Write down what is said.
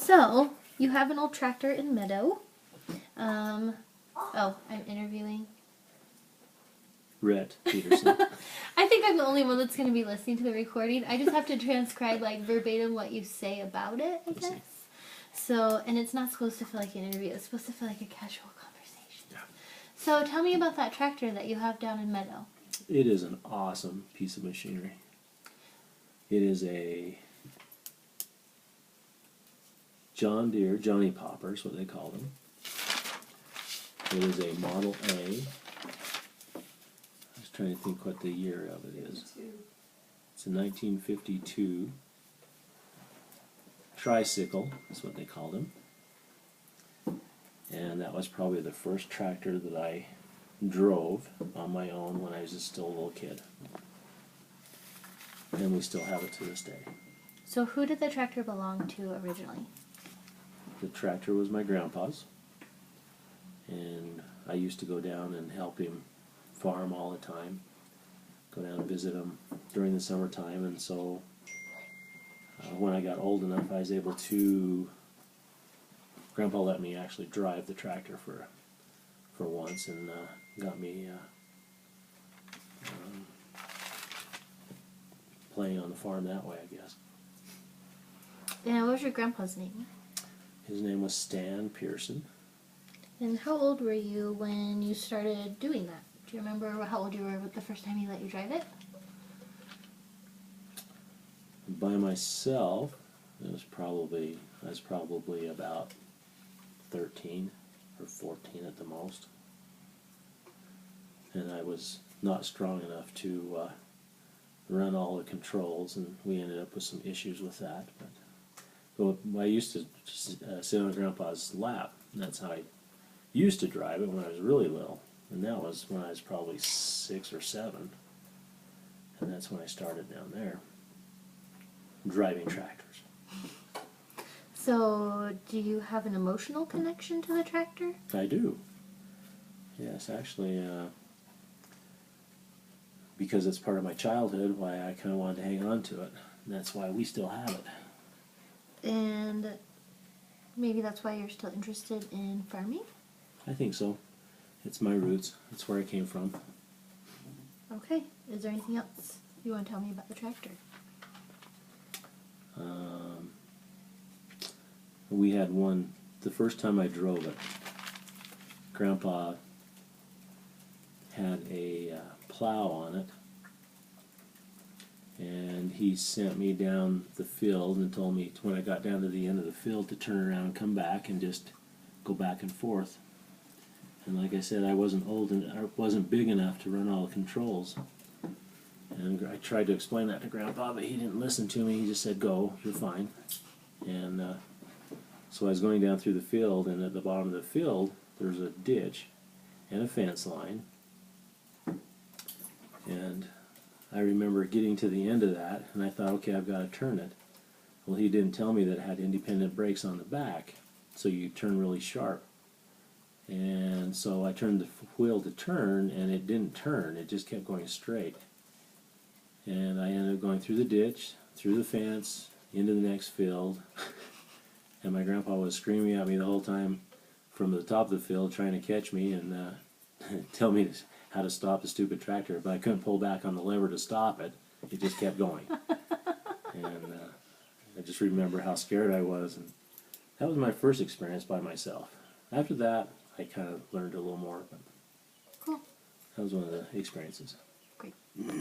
So, you have an old tractor in Meadow. Oh, I'm interviewing. Rhett Peterson. I think I'm the only one that's going to be listening to the recording. I just have to transcribe like verbatim what you say about it, I guess. So, and it's not supposed to feel like an interview. It's supposed to feel like a casual conversation. Yeah. So, tell me about that tractor that you have down in Meadow. It is an awesome piece of machinery. It is a John Deere Johnny Popper is what they call them. It is a Model A. I was trying to think what the year of it is. It's a 1952 tricycle, is what they called them. And that was probably the first tractor that I drove on my own when I was still a little kid. And we still have it to this day. So, who did the tractor belong to originally? The tractor was my grandpa's. And I used to go down and help him farm all the time. Go down and visit him during the summertime. And so when I got old enough, I was able to... Grandpa let me actually drive the tractor for once and got me playing on the farm that way, I guess. And what was your grandpa's name? His name was Stan Pearson. And how old were you when you started doing that? Do you remember how old you were the first time he let you drive it? By myself, I was probably about 13 or 14 at the most. And I was not strong enough to run all the controls, and we ended up with some issues with that. But I used to sit on Grandpa's lap, and that's how I used to drive it when I was really little. And that was when I was probably 6 or 7. And that's when I started down there, driving tractors. So, do you have an emotional connection to the tractor? I do. Yes, actually, because it's part of my childhood, why I kind of wanted to hang on to it. And that's why we still have it. And maybe that's why you're still interested in farming? I think so. It's my roots. That's where I came from. Okay. Is there anything else you want to tell me about the tractor? We had one, the first time I drove it, Grandpa had a plow on it, and he sent me down the field and told me when I got down to the end of the field to turn around and come back and just go back and forth. And like I said, I wasn't old and I wasn't big enough to run all the controls. And I tried to explain that to Grandpa, but he didn't listen to me. He just said, "Go, you're fine." And so I was going down through the field, and at the bottom of the field, there's a ditch and a fence line. And I remember getting to the end of that, and I thought, okay, I've got to turn it. Well, he didn't tell me that it had independent brakes on the back, so you turn really sharp. And so I turned the wheel to turn, and it didn't turn. It just kept going straight. And I ended up going through the ditch, through the fence, into the next field. And my grandpa was screaming at me the whole time from the top of the field, trying to catch me and tell me how to stop the stupid tractor. But I couldn't pull back on the lever to stop it. It just kept going. And I just remember how scared I was. And that was my first experience by myself. After that, I kind of learned a little more. But Cool. that was one of the experiences. Great.